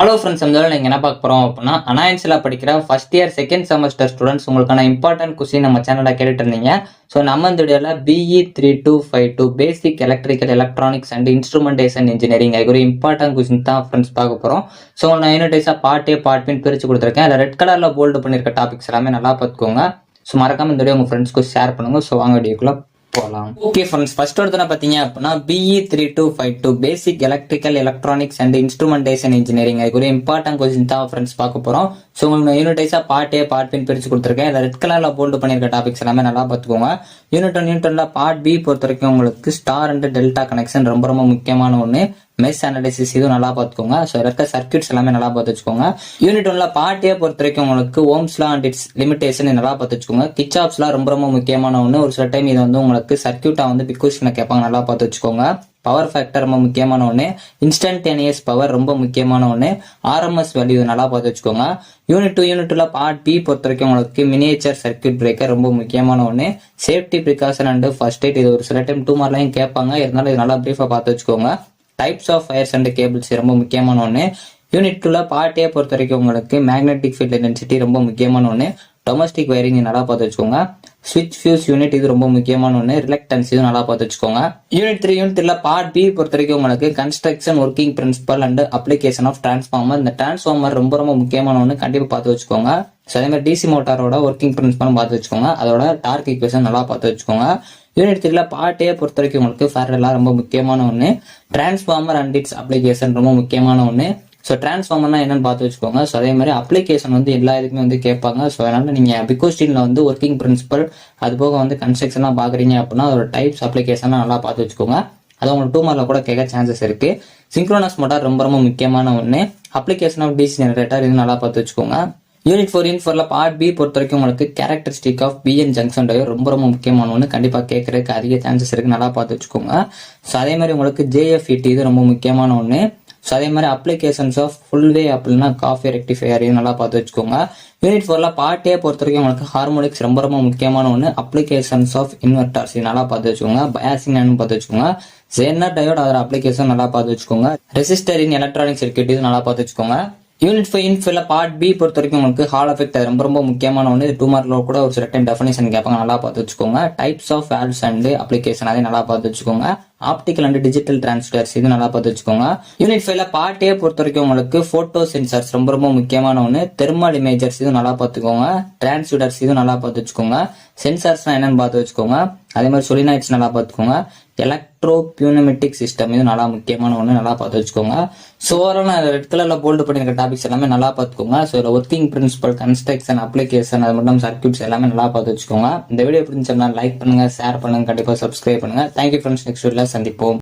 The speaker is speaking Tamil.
ஹலோ ஃப்ரெண்ட்ஸ், இந்த நீங்கள் என்ன பார்க்க போகிறோம் அப்படின்னா, அனாயன்ஸில் படிக்கிற first year second semester students உங்களுக்கான இம்பார்ட்டன்ட் கொஸ்டின் நம்ம சேனலில் கேட்டுட்டு இருந்தீங்க. ஸோ நம்ம இந்த வீடியோவில் BE2252 basic electrical electronics and instrumentation engineering அதுக்கு ஒரு இம்பார்ட்டன்ட் கொஸ்டின் தான் ஃப்ரெண்ட்ஸ் பார்க்க போகிறோம். ஸோ நான் யூனிட்டைஸாக பார்ட் ஏ பார்ட் பின் பிரித்து கொடுத்துருக்கேன். அதில் ரெட் கலரில் போல்டு பண்ணியிருக்க டாபிக்ஸ் எல்லாமே நல்லா பார்த்துக்கோங்க. ஸோ மறக்காம இந்த வீடியோ உங்கள் ஃப்ரெண்ட்ஸ்க்கு ஷேர் பண்ணுங்கள். ஸோ வாங்க வீடியோக்குள்ள போகலாம். ஓகே ஃப்ரெண்ட்ஸ், ஃபர்ஸ்ட் ஒருத்தனை பார்த்தீங்க அப்படின்னா BE2252 basic electrical electronics and instrumentation engineering அதுக்கு ஒரு இம்பார்ட்டன்ட் கொஸ்டின் தான் ஃப்ரெண்ட்ஸ் பார்க்க போகிறோம். ஸோ உங்களுக்கு யூனிட்டைஸாக பார்ட் ஏ பார்ட் பின் பிரித்து கொடுத்துருக்கேன். இதில் ரெட் கலரில் போல்டு பண்ணியிருக்க டாபிக்ஸ் எல்லாமே நல்லா பார்த்துக்கோங்க. யூனிட் பார்ட் பி பொறுத்த வரைக்கும் உங்களுக்கு ஸ்டார் அண்ட் டெல்டா கனெக்ஷன் ரொம்ப ரொம்ப முக்கியமான ஒன்று. மெஷ் அனாலிசிஸ் இதுவும் நல்லா பார்த்துக்கோங்க. ஸோ இருக்க சர்க்யூட்ஸ் எல்லாமே நல்லா பார்த்து வச்சுக்கோங்க. யூனிட் 1ல பார்ட் ஏ பொறுத்த வரைக்கும் உங்களுக்கு Ohm's law and its limitation நல்லா பார்த்து வச்சுக்கோங்க. கிர்ச்சாஃப்ஸ் லா ரொம்ப ரொம்ப முக்கியமான ஒன்று. ஒரு சில டைம் இது வந்து உங்களுக்கு சர்க்யூட்டா வந்து பிக்வெஸ்ஷனை கேட்பாங்க, நல்லா பார்த்து வச்சுக்கோங்க. பவர் ஃபேக்டர் ரொம்ப முக்கியமான ஒன்று. இன்ஸ்டன்டேனியஸ் பவர் ரொம்ப முக்கியமான ஒன்று. ஆர்எம்எஸ் வேல்யூ நல்லா பார்த்து வச்சுக்கோங்க. யூனிட் 2ல பார்ட் பி பொறுத்த வரைக்கும் உங்களுக்கு மினியேச்சர் சர்க்யூட் பிரேக்கர் ரொம்ப முக்கியமான ஒன்று. Safety precaution and first eight இது ஒரு சில டைம் 2 மார்க்லையும் கேட்பாங்க, இருந்தாலும் இது நல்லா பிரீஃபா பார்த்து வச்சுக்கோங்க. Types of wires and cables ரொம்ப முக்கியமான ஒன்று. யூனிட் 2ல பார்ட் ஏ பொறுத்த வரைக்கும் உங்களுக்கு மேக்னெட்டிக் ஃபீல்ட் இன்டென்சிட்டி ரொம்ப முக்கியமான ஒன்று. டொமஸ்டிக் வயரிங் நல்லா பார்த்து வச்சுக்கோங்க. ஸ்விட்ச் ஃபியூஸ் யூனிட் இது ரொம்ப முக்கியமான ஒன்று. ரிலக்டன்ஸ் இது நல்லா பார்த்து வச்சுக்கோங்க. யூனிட் 3ல பார்ட் பி பொறுத்த வரைக்கும் உங்களுக்கு construction working principle and application of transformer. இந்த டிரான்ஸ்ஃபார்மர் ரொம்ப ரொம்ப முக்கியமான ஒன்று, கண்டிப்பாக பார்த்து வச்சுக்கோங்க. ஸோ அதே மாதிரி டிசி மோட்டாரோட ஒர்க்கிங் பிரின்சிபலும் பார்த்து வச்சுக்கோங்க. அதோட டார்க் ஈக்குவேஷன் நல்லா பார்த்து வச்சுக்கோங்க. யூனிட் 3ல பார்ட் ஏ பொறுத்த வரைக்கும் உங்களுக்கு ஃபேரலா ரொம்ப முக்கியமான ஒன்று. டிரான்ஸ்ஃபார்மர் அண்ட் இட்ஸ் அப்ளிகேஷன் ரொம்ப முக்கியமான ஒன்று. ஸோ டிரான்ஸ்ஃபார்மர்னா என்னன்னு பார்த்து வச்சுக்கோங்க. ஸோ அதே மாதிரி அப்ளிகேஷன் வந்து எல்லா இதுக்குமே வந்து கேட்பாங்க. ஸோ அதனால நீங்க பிகோஸ்டின்ல வந்து ஒர்க்கிங் பிரின்சிபல் அது போக வந்து கன்ஸ்ட்ரக்ஷனா பாக்குறீங்க அப்படின்னா அதோட டைப்ஸ் அப்ளிகேஷன் நல்லா பார்த்து வச்சுக்கோங்க. அது உங்களுக்கு 2 மார்க்ல கூட கேட்க சான்சஸ் இருக்கு. சிங்க்ரோனஸ் மோட்டார் ரொம்ப ரொம்ப முக்கியமான ஒன்று. அப்ளிகேஷன் ஆஃப் டிசி ஜெனரேட்டர் இது நல்லா பார்த்து வச்சுக்கோங்க. யூனிட் 4ல பார்ட் பி பொறுத்த வரைக்கும் உங்களுக்கு characteristic of PN junction diode ரொம்ப ரொம்ப முக்கியமான ஒன்று. கண்டிப்பாக கேட்கறதுக்கு அதிக சான்சஸ் இருக்கு, நல்லா பார்த்து வச்சுக்கோங்க. ஸோ அதே மாதிரி உங்களுக்கு JFET இது ரொம்ப முக்கியமான ஒன்று. ஸோ அதே மாதிரி அப்ளிகேஷன்ஸ் ஆஃப் ஃபுல் வே அப்படின்னா காஃபி ரெக்டிஃபையர் இது நல்லா பார்த்து வச்சுக்கோங்க. யூனிட் 4ல பார்ட் ஏ பொறுத்த வரைக்கும் உங்களுக்கு ஹார்மோனிக்ஸ் ரொம்ப ரொம்ப முக்கியமான ஒன்று. அப்ளிகேஷன்ஸ் ஆஃப் இன்வெர்டர்ஸ் இது நல்லா பார்த்து வச்சுக்கோங்க. பயாசிங் பார்த்து வச்சுக்கோங்க. ஜெனர் டயோட் அதோட அப்ளிகேஷன் நல்லா பார்த்து வச்சுக்கோங்க. ரெசிஸ்டர் இன் எலக்ட்ரானிக் சர்க்யூட் இது நல்லா பார்த்து வச்சுக்கோங்க. யூனிட் 5ல பார்ட் பி பொறுத்த வரைக்கும் உங்களுக்கு ஹால் எஃபெக்ட் ரொம்ப ரொம்ப முக்கியமான ஒன்று. 2 மார்க்ல கூட ஒரு சில டைம் டெஃபினேஷன் கேட்பாங்க, நல்லா பார்த்து வச்சுக்கோங்க. Types of valves and application அதை நல்லா பார்த்து வச்சுக்கோங்க. ஆப்டிக்கல் அண்ட் டிஜிட்டல் டிரான்ஸ்டர்ஸ் இது நல்லா பார்த்து வச்சுக்கோங்க. யூனிட் 5ல பார்ட் ஏ பொறுத்த வரைக்கும் உங்களுக்கு போட்டோ சென்சார்ஸ் ரொம்ப ரொம்ப முக்கியமான ஒன்று. தெர்மல் இமேஜர்ஸ் இது நல்லா பார்த்துக்கோங்க. டிரான்ஸ்யூடர்ஸ் இது நல்லா பார்த்து வச்சுக்கோங்க. சென்சார்ஸ்னா என்னன்னு பார்த்து வச்சுக்கோங்க. அதே மாதிரி சொலினாய்ட்ஸ் நல்லா பார்த்துக்கோங்க. எலக்ட்ரோ பியூனமெட்டிக் சிஸ்டம் இது நல்லா முக்கியமான ஒன்று, நல்லா பார்த்து வச்சுக்கோங்க. ஸோ ஓவரால் ரெட் கலர்ல போல்டு பண்ணிருக்க டாபிக்ஸ் எல்லாமே நல்லா பார்த்துக்கோங்க. So working principal, construction, application அது மட்டும் சர்க்யூட்ஸ் எல்லாமே நல்லா பார்த்து வச்சுக்கோங்க. இந்த வீடியோ பிடிச்சிருந்தா லைக் பண்ணுங்க, ஷேர் பண்ணுங்க, கண்டிப்பாக சப்ஸ்கிரைப் பண்ணுங்க. தேங்க்யூ ஃப்ரெண்ட்ஸ், நெக்ஸ்ட் வீடியோல சந்திப்போம்.